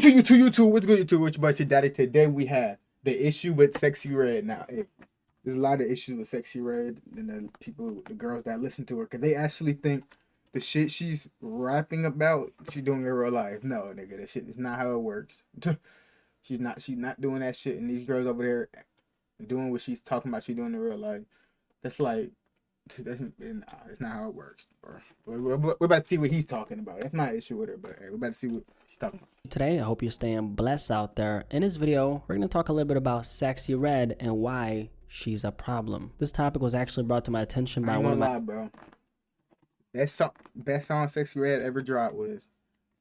YouTube. What's good, YouTube? Which buddy daddy? Today we have the issue with Sexyy Red. Now, there's a lot of issues with Sexyy Red and the girls that listen to her, because they actually think the shit she's rapping about, she's doing in real life. No, nigga, that shit is not how it works. She's not doing that shit, and these girls over there doing what she's talking about. She's doing in real life. That's like, it's not how it works. Bro. We're about to see what he's talking about. That's my issue with her, but hey, we're about to see what she's talking about. Today, I hope you're staying blessed out there. In this video, we're going to talk a little bit about Sexyy Red and why she's a problem. This topic was actually brought to my attention by one of my... bro. Best song Sexyy Red ever dropped was,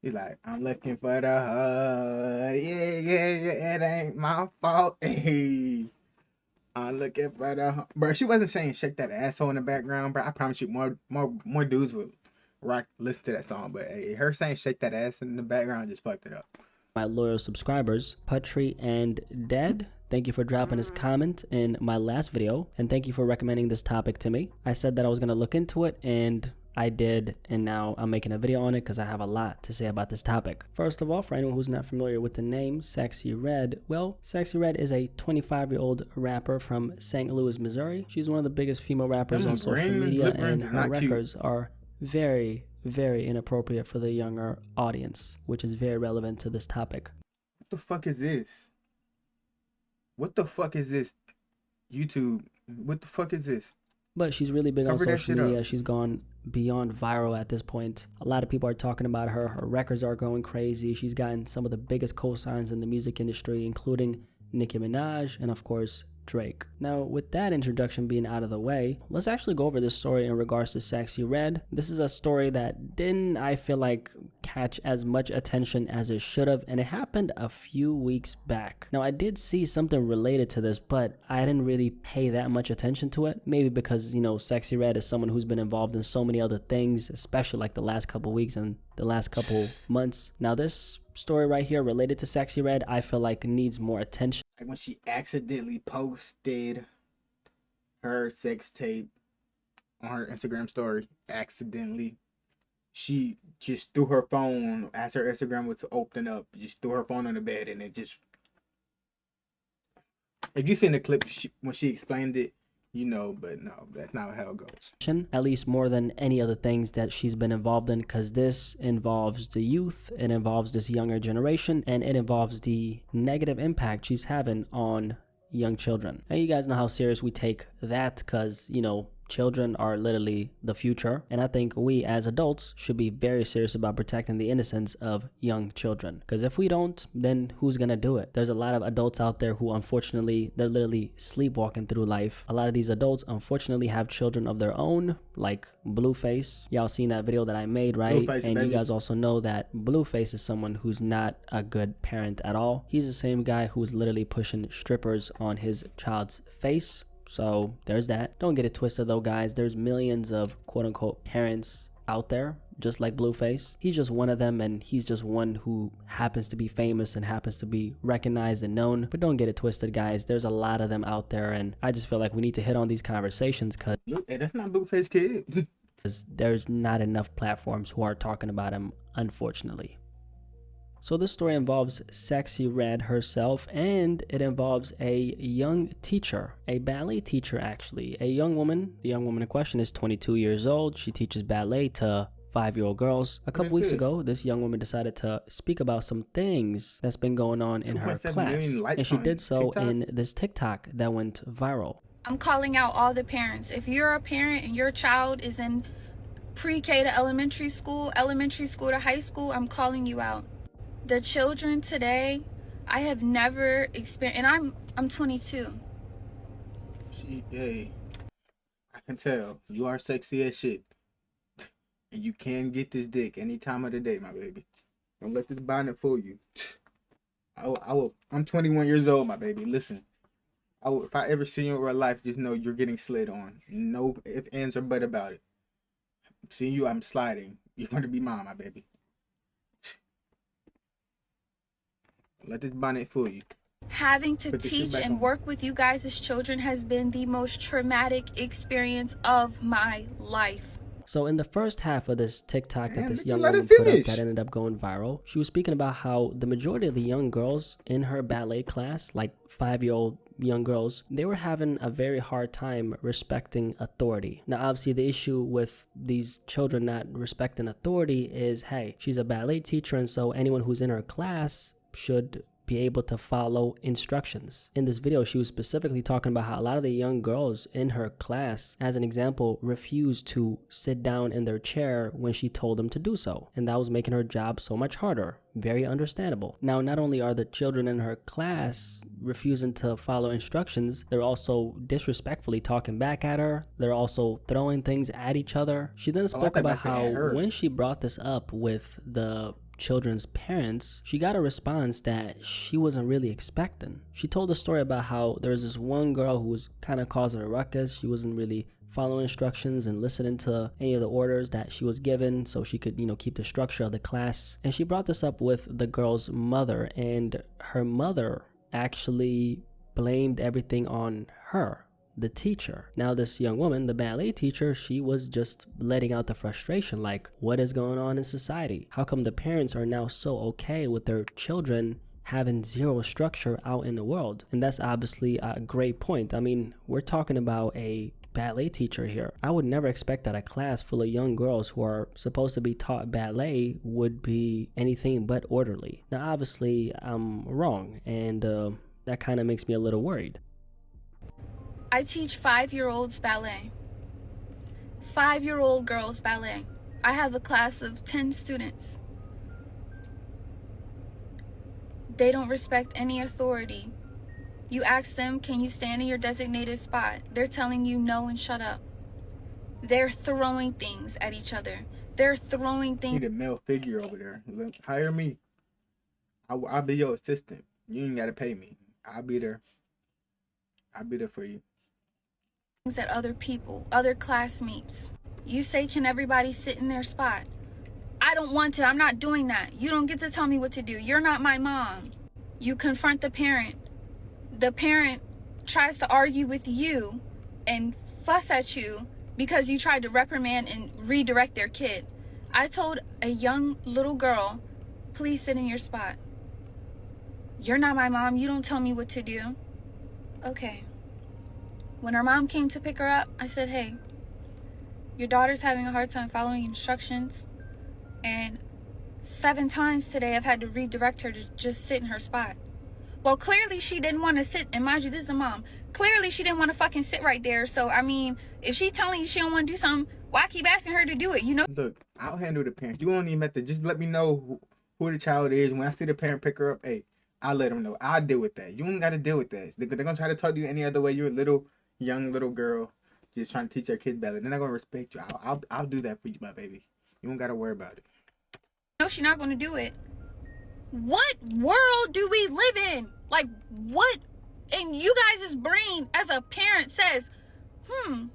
he's like, I'm looking for the hug. Yeah, it ain't my fault. Hey. I'm looking for the bro. She wasn't saying shake that asshole in the background, bro. I promise you, more dudes would listen to that song. But hey, her saying shake that ass in the background just fucked it up. My loyal subscribers, Putri and Dead, thank you for dropping this comment in my last video, and thank you for recommending this topic to me. I said that I was gonna look into it, and I did, and now I'm making a video on it because I have a lot to say about this topic. First of all, for anyone who's not familiar with the name Sexyy Red, well, Sexyy Red is a 25-year-old rapper from St. Louis, Missouri. She's one of the biggest female rappers on social media, and her records are very, very inappropriate for the younger audience, which is very relevant to this topic. What the fuck is this? What the fuck is this? YouTube, what the fuck is this? But she's really big on social media. She's gone beyond viral at this point. A lot of people are talking about her. Her records are going crazy. She's gotten some of the biggest cosigns in the music industry, including Nicki Minaj and, of course, Drake. Now, with that introduction being out of the way, let's actually go over this story in regards to Sexyy Red. This is a story that didn't, I feel like, catch as much attention as it should have, and it happened a few weeks back. Now, I did see something related to this, but I didn't really pay that much attention to it. Maybe because, you know, Sexyy Red is someone who's been involved in so many other things, especially like the last couple weeks and the last couple months. Now, this story right here related to Sexyy Red, I feel like needs more attention. Like when she accidentally posted her sex tape on her Instagram story, accidentally, she just threw her phone as her Instagram was to open up, just threw her phone on the bed, and it just, if you seen the clip when she explained it, you know, but no, that's not how it goes. At least more than any other things that she's been involved in, because this involves the youth, it involves this younger generation, and it involves the negative impact she's having on young children. And you guys know how serious we take that, because, you know, children are literally the future, and I think we as adults should be very serious about protecting the innocence of young children, because if we don't, then who's gonna do it? There's a lot of adults out there who, unfortunately, they're literally sleepwalking through life. A lot of these adults unfortunately have children of their own, like Blueface. Y'all seen that video that I made, right? Blueface, and baby. You guys also know that Blueface is someone who's not a good parent at all. He's the same guy who's literally pushing strippers on his child's face. So there's that. Don't get it twisted though, guys. There's millions of quote-unquote parents out there just like Blueface. He's just one of them, and he's just one who happens to be famous and happens to be recognized and known. But don't get it twisted, guys. There's a lot of them out there, and I just feel like we need to hit on these conversations because that's not Blueface kid. There's not enough platforms who are talking about him, unfortunately. So this story involves Sexyy Red herself, and it involves a young teacher, a ballet teacher actually, a young woman. The young woman in question is 22 years old. She teaches ballet to 5-year-old girls. A couple weeks ago, this young woman decided to speak about some things that's been going on in her class, and she did so in this TikTok that went viral. I'm calling out all the parents. If you're a parent and your child is in pre-K to elementary school to high school, I'm calling you out. The children today, I have never experienced, and I'm 22. Hey, I can tell you are sexy as shit, and you can get this dick any time of the day, my baby. Don't let this bonnet fool you. I will. I'm 21 years old, my baby. Listen, if I ever see you in real life, just know you're getting slid on. No ifs, ands, or but about it. Seeing you, I'm sliding. You're going to be mine, my baby. Let this bonnet fool you. Having to teach and work with you guys as children has been the most traumatic experience of my life. So in the first half of this TikTok that Man, this nigga, young let woman it put up finish. that ended up going viral, she was speaking about how the majority of the young girls in her ballet class, like 5-year-old young girls, they were having a very hard time respecting authority. Now, obviously, the issue with these children not respecting authority is, hey, she's a ballet teacher, and so anyone who's in her class should be able to follow instructions. In this video, she was specifically talking about how a lot of the young girls in her class, as an example, refused to sit down in their chair when she told them to do so. And that was making her job so much harder. Very understandable. Now, not only are the children in her class refusing to follow instructions, they're also disrespectfully talking back at her. They're also throwing things at each other. She then spoke about how when she brought this up with the children's parents, she got a response that she wasn't really expecting. She told a story about how there was this one girl who was kind of causing a ruckus. She wasn't really following instructions and listening to any of the orders that she was given so she could, keep the structure of the class. And she brought this up with the girl's mother, and her mother actually blamed everything on her, the teacher. Now this young woman, the ballet teacher, she was just letting out the frustration, like, what is going on in society? How come the parents are now so okay with their children having zero structure out in the world? And that's obviously a great point. I mean, we're talking about a ballet teacher here. I would never expect that a class full of young girls who are supposed to be taught ballet would be anything but orderly. Now obviously I'm wrong, and that kind of makes me a little worried. I teach 5-year-olds ballet. 5-year-old girls ballet. I have a class of 10 students. They don't respect any authority. You ask them, can you stand in your designated spot? They're telling you no and shut up. They're throwing things at each other. They're throwing things. Need a male figure over there. Hire me. I'll be your assistant. You ain't gotta pay me. I'll be there. I'll be there for you. At other people, other classmates. You say, can everybody sit in their spot? I don't want to. I'm not doing that. You don't get to tell me what to do. You're not my mom. You confront the parent. The parent tries to argue with you and fuss at you because you tried to reprimand and redirect their kid. I told a young little girl, please sit in your spot. You're not my mom. You don't tell me what to do. Okay. When her mom came to pick her up, I said, hey, your daughter's having a hard time following instructions, and 7 times today I've had to redirect her to just sit in her spot. Well, clearly she didn't want to sit, and mind you, this is a mom. Clearly she didn't want to fucking sit right there. So, I mean, if she's telling you she don't want to do something, why keep asking her to do it, Look, I'll handle the parents. You don't even have to just let me know who the child is. When I see the parent pick her up, hey, I'll let them know. I'll deal with that. You ain't got to deal with that. They're going to try to talk to you any other way. You're a young little girl just trying to teach your kid ballet. They're not going to respect you. I'll do that for you, my baby. You don't got to worry about it. No, she's not going to do it. What world do we live in? Like, what in you guys' brain as a parent says,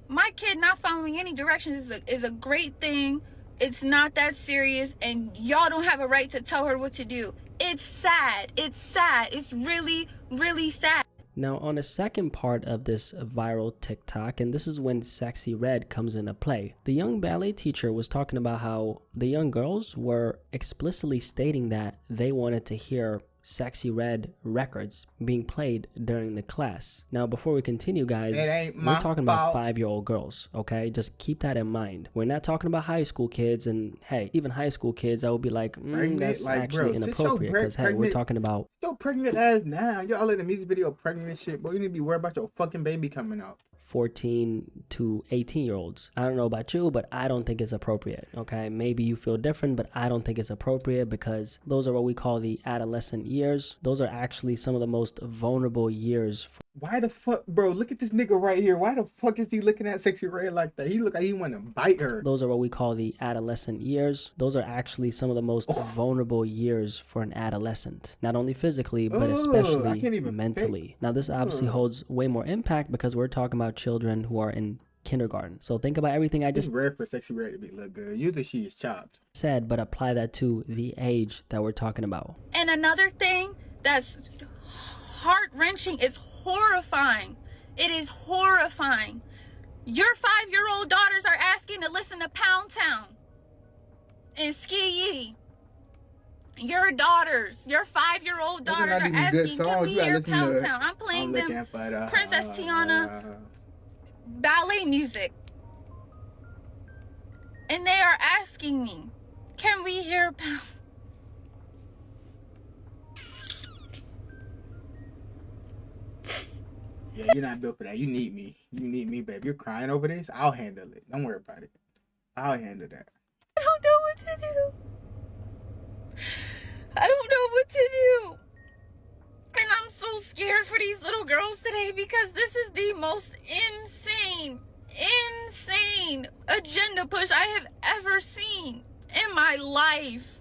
my kid not following any directions is a great thing. It's not that serious, and y'all don't have a right to tell her what to do. It's sad. It's sad. It's really, really sad. Now, on the second part of this viral TikTok, and this is when Sexyy Red comes into play, the young ballet teacher was talking about how the young girls were explicitly stating that they wanted to hear Sexyy Red records being played during the class. Now, before we continue, guys, we're talking about 5-year-old girls, okay? Just keep that in mind. We're not talking about high school kids, and hey, even high school kids, I would be like, that's actually inappropriate, because hey, we're talking about... Yo, pregnant ass now. Y'all in the music video pregnant and shit, boy. You need to be worried about your fucking baby coming out. 14 to 18-year-olds. I don't know about you, but I don't think it's appropriate, okay? Maybe you feel different, but I don't think it's appropriate because those are what we call the adolescent years. Those are actually some of the most vulnerable years. Why the fuck, bro? Look at this nigga right here. Why the fuck is he looking at Sexyy Red like that? He look like he want to bite her. Those are what we call the adolescent years. Those are actually some of the most vulnerable years for an adolescent. Not only physically, but especially mentally. Now, this obviously holds way more impact because we're talking about children who are in kindergarten. So think about everything I just... It's rare for Sexyy Red to be look good. Usually she is chopped. ...said, but apply that to the age that we're talking about. And another thing that's heart-wrenching is horrifying. It is horrifying. Your 5-year-old daughters are asking to listen to Pound Town and Sexyy. Your daughters, your 5-year-old Those are daughters not are even good asking, can songs. we You gotta hear listen Pound to Town? I'm playing I'm them looking for Princess Tiana ballet music. And they are asking me, can we hear Pound? Yeah, you're not built for that. You need me. You need me, babe. You're crying over this. I'll handle it. Don't worry about it. I'll handle that. I don't know what to do. I don't know what to do. And I'm so scared for these little girls today because this is the most insane agenda push I have ever seen in my life.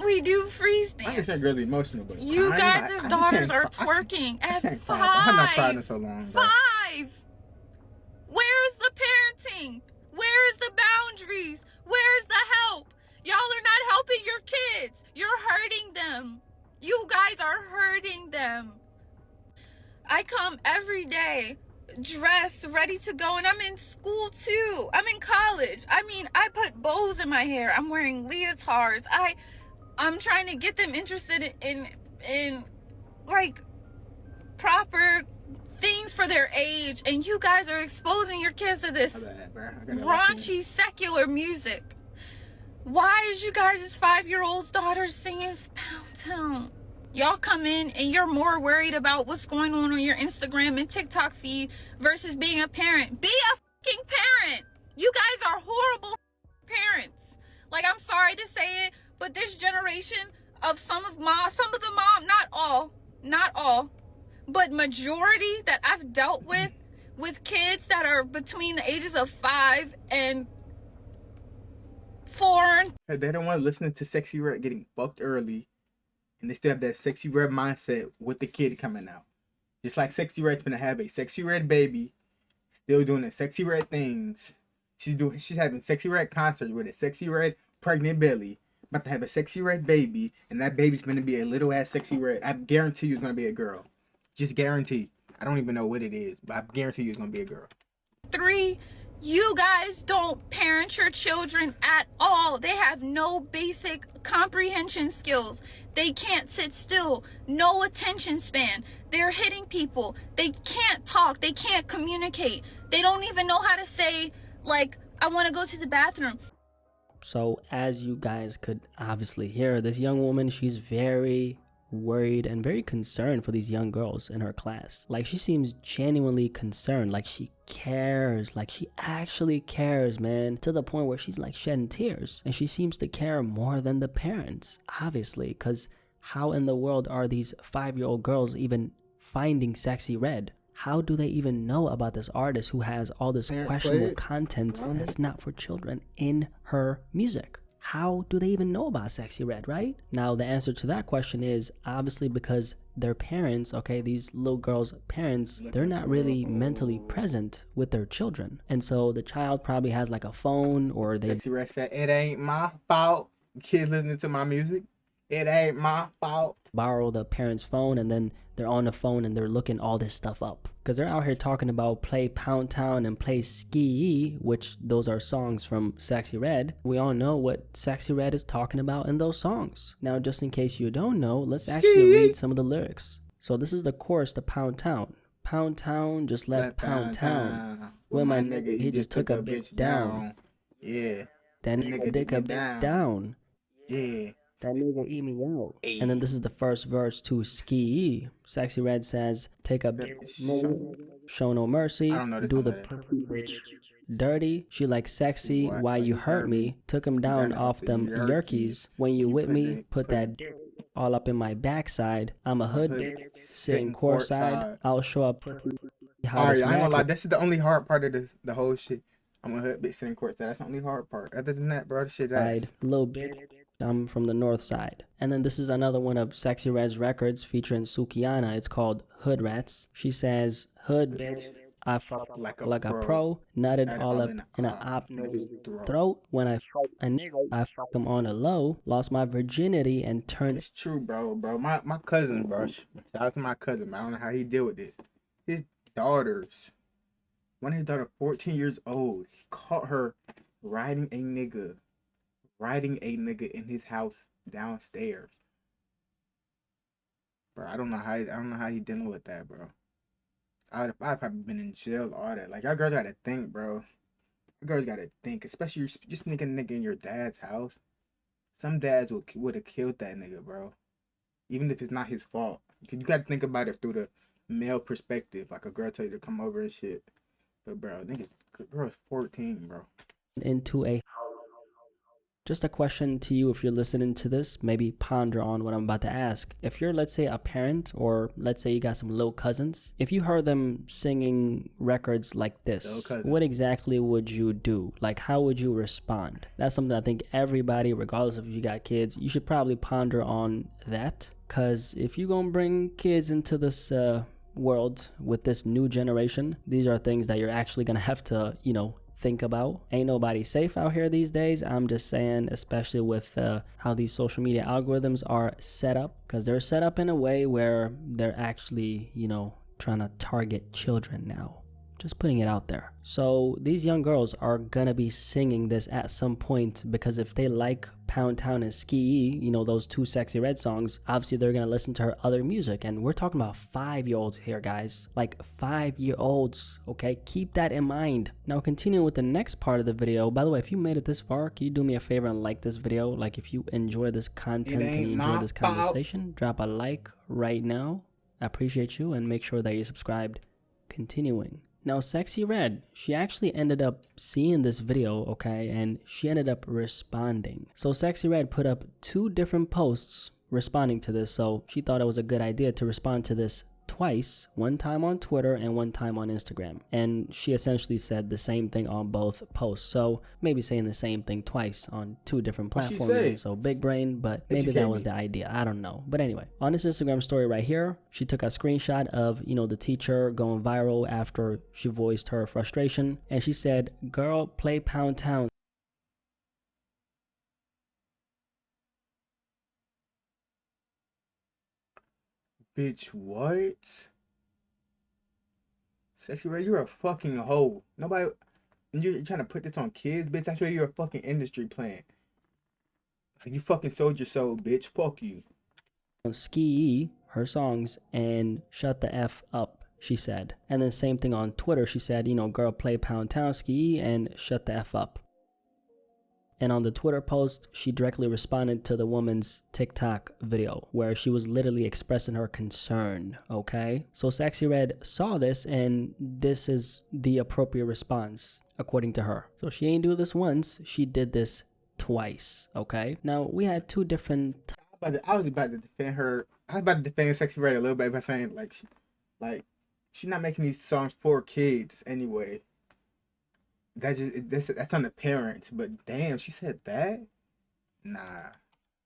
We do freeze dance. I understand girls emotional, but You crying, guys' daughters are twerking at 5. I'm not crying in so long, bro. 5. Where's the parenting? Where's the boundaries? Where's the help? Y'all are not helping your kids. You're hurting them. You guys are hurting them. I come every day dressed, ready to go, and I'm in school too. I'm in college. I mean, I put bows in my hair. I'm wearing leotards. I'm trying to get them interested in like proper things for their age, and you guys are exposing your kids to this raunchy secular music. Why is you guys' 5-year-old daughters singing Pound Town? Y'all come in and you're more worried about what's going on your Instagram and TikTok feed versus being a parent. Be a fucking parent. You guys are horrible parents. Like, I'm sorry to say it, but this generation of some of the mom, not all, but majority that I've dealt with kids that are between the ages of 5 and 4. They don't want to listen to Sexyy Red getting fucked early, and they still have that Sexyy Red mindset with the kid coming out. Just like Sexyy Red's gonna have a Sexyy Red baby, still doing the Sexyy Red things. She's having Sexyy Red concert with a Sexyy Red pregnant belly, about to have a Sexyy Red baby, and that baby's gonna be a little ass Sexyy Red. I guarantee you it's gonna be a girl. Just guarantee. I don't even know what it is, but I guarantee you it's gonna be a girl. 3, you guys don't parent your children at all. They have no basic comprehension skills. They can't sit still. No attention span. They're hitting people. They can't talk. They can't communicate. They don't even know how to say, like, I want to go to the bathroom. So as you guys could obviously hear, this young woman, she's very worried and very concerned for these young girls in her class. Like, she seems genuinely concerned, like she cares, like she actually cares, man, to the point where she's like shedding tears. And she seems to care more than the parents, obviously, because how in the world are these 5-year-old girls even finding Sexyy Red? How do they even know about this artist who has all this questionable content that's not for children in her music? How do they even know about Sexyy Red, right? Now, the answer to that question is obviously because their parents, okay, these little girls' parents, they're not really mentally present with their children. And so the child probably has like a phone, or they... Sexyy Red said, it ain't my fault. Kids listening to my music. It ain't my fault. Borrow the parent's phone, and then they're on the phone and they're looking all this stuff up. Because they're out here talking about play Pound Town and play Sexyy, which those are songs from Sexyy Red. We all know what Sexyy Red is talking about in those songs. Now, just in case you don't know, let's actually read some of the lyrics. So this is the chorus to Pound Town. Pound Town just left Pound Town. When my nigga, he just took a bitch down. Yeah. That nigga dick a bitch down. Yeah. That nigga eat me out. And then this is the first verse to Sexyy. Sexyy Red says, take a bitch, show no mercy, do the bitch dirty. She like sexy, why you hurt me? Took him down off them yerkies. When you with me, put that all up in my backside. I'm a hood bitch, sitting courtside. I'll show up. Alright, I ain't gonna lie, this is the only hard part of the whole shit. I'm a hood bitch sitting courtside. That's the only hard part. Other than that, bro, the shit's ass. Little bitch. I'm from the north side. And then this is another one of Sexyy Red's records featuring Sukiana. It's called Hood Rats. She says, hood bitch, I fuck like a pro, nutted all up in a op throat. When I fuck a nigga, I fuck him on a low, lost my virginity and turned... It's true, bro. My cousin, bro. Shout out to my cousin, man. I don't know how he deal with this. His daughters One of his daughter, 14 years old, he caught her riding a nigga in his house downstairs. Bro, I don't know how he dealing with that, bro. I'd probably been in jail, all that. Like, y'all girls gotta think, bro. You girls gotta think, especially you're just sneaking a nigga in your dad's house. Some dads would have killed that nigga, bro. Even if it's not his fault. You gotta think about it through the male perspective. Like a girl tell you to come over and shit. But bro, niggas, girl's 14, bro. Into a Just a question to you if you're listening to this, maybe ponder on what I'm about to ask. If you're, let's say, a parent, or let's say you got some little cousins, if you heard them singing records like this, what exactly would you do? Like, how would you respond? That's something I think everybody, regardless of if you got kids, you should probably ponder on that. Because if you're going to bring kids into this world with this new generation, these are things that you're actually going to have to, think about. Ain't nobody safe out here these days. I'm just saying, especially with how these social media algorithms are set up, because they're set up in a way where they're actually, trying to target children now. Just putting it out there. So these young girls are gonna be singing this at some point, because if they like Pound Town and Sexyy, those two Sexyy Red songs, obviously they're gonna listen to her other music. And we're talking about 5-year-olds here, guys. Like 5-year-olds, okay? Keep that in mind. Now continuing with the next part of the video. By the way, if you made it this far, can you do me a favor and like this video? Like, if you enjoy this content and you enjoy this conversation, drop a like right now. I appreciate you, and make sure that you're subscribed. Continuing. Now, Sexyy Red, she actually ended up seeing this video, okay, and she ended up responding. So Sexyy Red put up 2 different posts responding to this, so she thought it was a good idea to respond to this twice, one time on Twitter and one time on Instagram. And she essentially said the same thing on both posts. So maybe saying the same thing twice on 2 different platforms. So big brain, but maybe that was the idea. I don't know. But anyway, on this Instagram story right here, she took a screenshot of, the teacher going viral after she voiced her frustration. And she said, "Girl, play Pound Town." Bitch, what? Sexyy Red, you're a fucking hoe. Nobody, you're trying to put this on kids, bitch. That's why you're a fucking industry plant. Like, you fucking sold your soul, bitch. Fuck you. Sexyy, her songs, and shut the F up, she said. And then same thing on Twitter, she said, "Girl, play Pound Town, Sexyy, and shut the F up." And on the Twitter post, she directly responded to the woman's TikTok video, where she was literally expressing her concern, okay? So Sexyy Red saw this, and this is the appropriate response, according to her. So she ain't do this once, she did this twice, okay? Now, we had 2 different... I was about to defend her. I was about to defend Sexyy Red a little bit by saying, she's not making these songs for kids anyway. That's on the parents, but damn, she said that? Nah.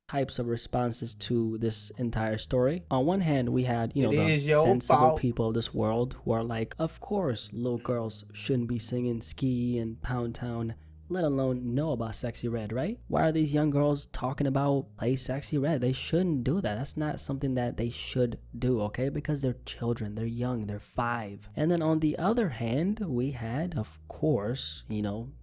Types of responses to this entire story. On one hand, we had, the sensible people of this world who are like, of course, little girls shouldn't be singing Sexyy and Pound Town, let alone know about Sexyy Red, right? Why are these young girls talking about play Sexyy Red? They shouldn't do that. That's not something that they should do, okay? Because they're children, they're young, they're 5. And then on the other hand, we had, of course,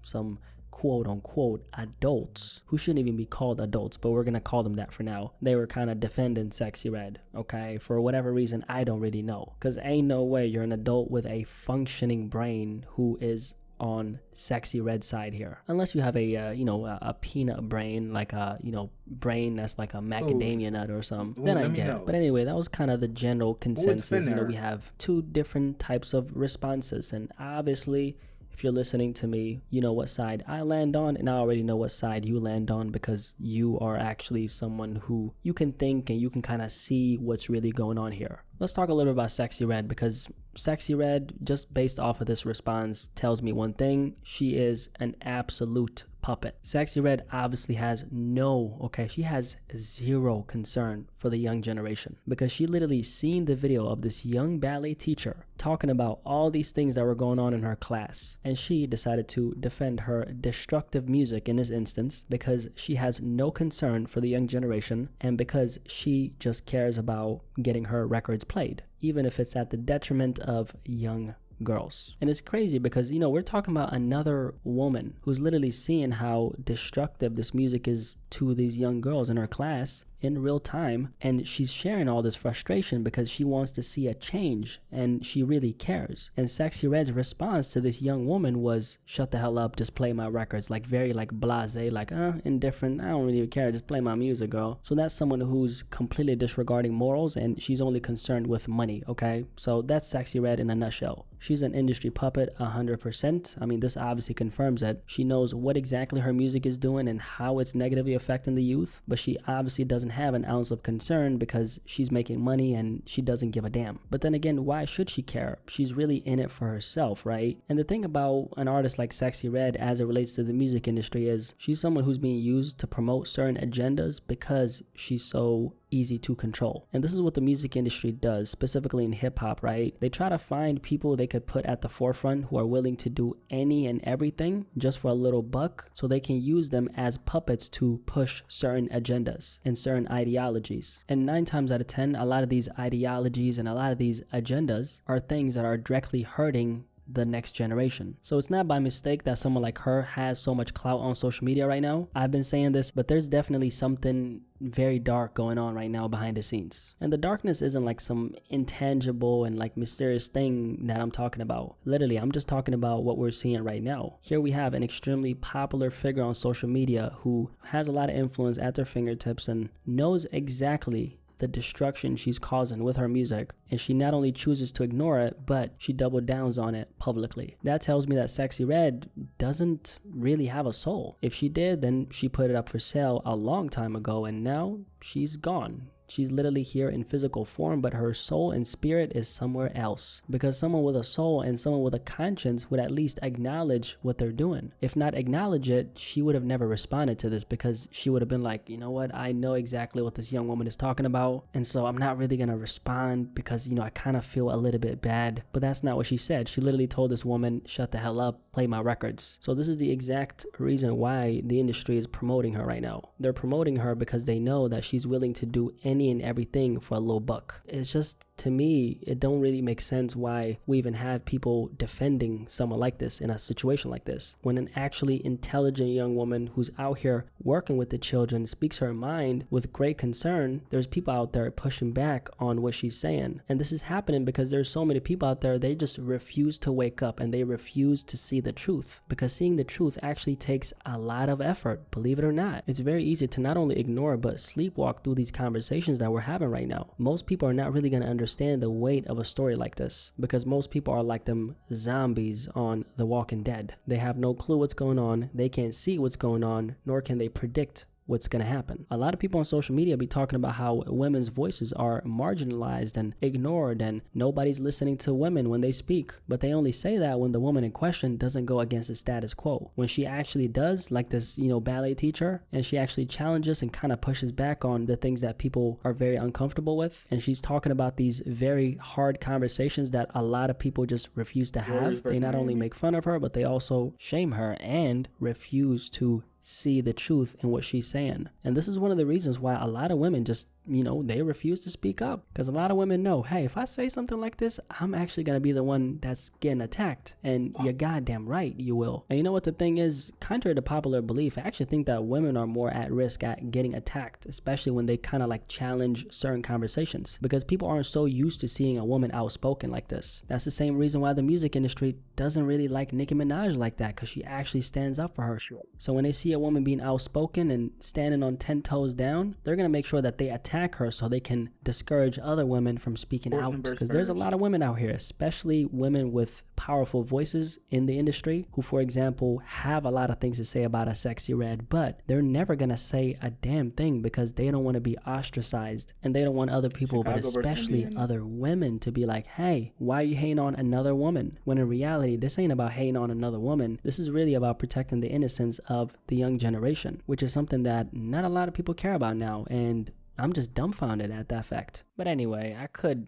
some quote-unquote adults who shouldn't even be called adults, but we're gonna call them that for now. They were kind of defending Sexyy Red, okay? For whatever reason, I don't really know. Because ain't no way you're an adult with a functioning brain who is on Sexyy Red side here, unless you have a peanut brain, like a brain that's like a macadamia nut or something. Then I get it. But anyway, that was kind of the general consensus. We have 2 different types of responses, and obviously, if you're listening to me, you know what side I land on, and I already know what side you land on, because you are actually someone who you can think and you can kind of see what's really going on here. Let's talk a little bit about Sexyy Red, because Sexyy Red, just based off of this response, tells me one thing: she is an absolute puppet. Sexyy Red obviously has she has 0 concern for the young generation, because she literally seen the video of this young ballet teacher talking about all these things that were going on in her class, and she decided to defend her destructive music in this instance, because she has no concern for the young generation, and because she just cares about getting her records played, even if it's at the detriment of young girls. And it's crazy because, we're talking about another woman who's literally seeing how destructive this music is to these young girls in her class in real time, and she's sharing all this frustration because she wants to see a change and she really cares. And Sexyy Red's response to this young woman was, shut the hell up, just play my records. Like very like blasé, like indifferent, I don't really care, just play my music, girl. So that's someone who's completely disregarding morals and she's only concerned with money, okay? So that's Sexyy Red in a nutshell. She's an industry puppet 100%. I mean, this obviously confirms that she knows what exactly her music is doing and how it's negatively affecting the youth, but she obviously doesn't have an ounce of concern because she's making money and she doesn't give a damn. But then again, why should she care? She's really in it for herself, right? And the thing about an artist like Sexyy Red as it relates to the music industry is she's someone who's being used to promote certain agendas because she's so easy to control. And this is what the music industry does, specifically in hip-hop, right? They try to find people they could put at the forefront who are willing to do any and everything just for a little buck, so they can use them as puppets to push certain agendas and certain ideologies. And 9 times out of 10, a lot of these ideologies and a lot of these agendas are things that are directly hurting the next generation. So it's not by mistake that someone like her has so much clout on social media right now. I've been saying this, but there's definitely something very dark going on right now behind the scenes. And the darkness isn't like some intangible and like mysterious thing that I'm talking about. Literally, I'm just talking about what we're seeing right now. Here we have an extremely popular figure on social media who has a lot of influence at their fingertips and knows exactly the destruction she's causing with her music, and she not only chooses to ignore it, but she double downs on it publicly. That tells me that Sexyy Red doesn't really have a soul. If she did, then she put it up for sale a long time ago, and now she's gone. She's literally here in physical form, but her soul and spirit is somewhere else. Because someone with a soul and someone with a conscience would at least acknowledge what they're doing. If not acknowledge it, she would have never responded to this, because she would have been like, you know what, I know exactly what this young woman is talking about, and so I'm not really gonna respond because, I kind of feel a little bit bad. But that's not what she said. She literally told this woman, shut the hell up, play my records. So this is the exact reason why the industry is promoting her right now. They're promoting her because they know that she's willing to do any and everything for a little buck. It's just, to me, it don't really make sense why we even have people defending someone like this in a situation like this, when an actually intelligent young woman who's out here working with the children speaks her mind with great concern. There's people out there pushing back on what she's saying, and this is happening because there's so many people out there, they just refuse to wake up and they refuse to see the truth, because seeing the truth actually takes a lot of effort, believe it or not. It's very easy to not only ignore but sleepwalk through these conversations that we're having right now. Most people are not really going to understand the weight of a story like this, because most people are like them zombies on The Walking Dead. They have no clue what's going on, they can't see what's going on, nor can they predict what's going to happen. A lot of people on social media be talking about how women's voices are marginalized and ignored, and nobody's listening to women when they speak. But they only say that when the woman in question doesn't go against the status quo. When she actually does, like this, ballet teacher, and she actually challenges and kind of pushes back on the things that people are very uncomfortable with, and she's talking about these very hard conversations that a lot of people just refuse to have. They not only make fun of her, but they also shame her and refuse to see the truth in what she's saying. And this is one of the reasons why a lot of women just, they refuse to speak up, because a lot of women know, hey, if I say something like this, I'm actually going to be the one that's getting attacked, and you're goddamn right, you will. And you know what the thing is, contrary to popular belief, I actually think that women are more at risk at getting attacked, especially when they kind of like challenge certain conversations, because people aren't so used to seeing a woman outspoken like this. That's the same reason why the music industry doesn't really like Nicki Minaj like that, because she actually stands up for her shit. So when they see a woman being outspoken and standing on 10 toes down, they're going to make sure that they attack her so they can discourage other women from speaking out, because there's a lot of women out here, especially women with powerful voices in the industry, who, for example, have a lot of things to say about a Sexyy Red, but they're never going to say a damn thing because they don't want to be ostracized, and they don't want other people, but especially other women, to be like, hey, why are you hating on another woman? When in reality, this ain't about hating on another woman. This is really about protecting the innocence of the young generation, which is something that not a lot of people care about now. And I'm just dumbfounded at that fact. But anyway, I could,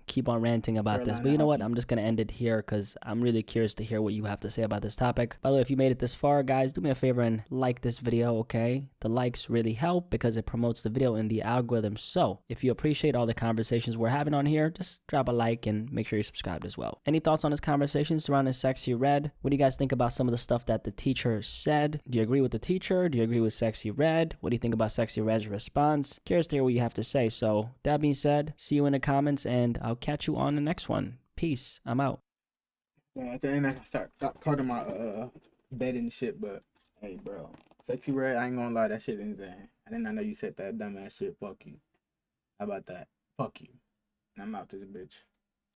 keep on ranting about this. But you know what? I'm just going to end it here because I'm really curious to hear what you have to say about this topic. By the way, if you made it this far, guys, do me a favor and like this video, okay? The likes really help because it promotes the video in the algorithm. So if you appreciate all the conversations we're having on here, just drop a like and make sure you're subscribed as well. Any thoughts on this conversation surrounding Sexyy Red? What do you guys think about some of the stuff that the teacher said? Do you agree with the teacher? Do you agree with Sexyy Red? What do you think about Sexyy Red's response? Curious to hear what you have to say. So that being said, see you in the comments and I'll catch you on the next one. Peace. I'm out. Yeah, at the end, I start part of my bed and shit, but hey, bro, Sexyy Red, I ain't gonna lie, that shit insane. I did not know you said that dumbass shit. Fuck you. How about that? Fuck you. And I'm out to the bitch.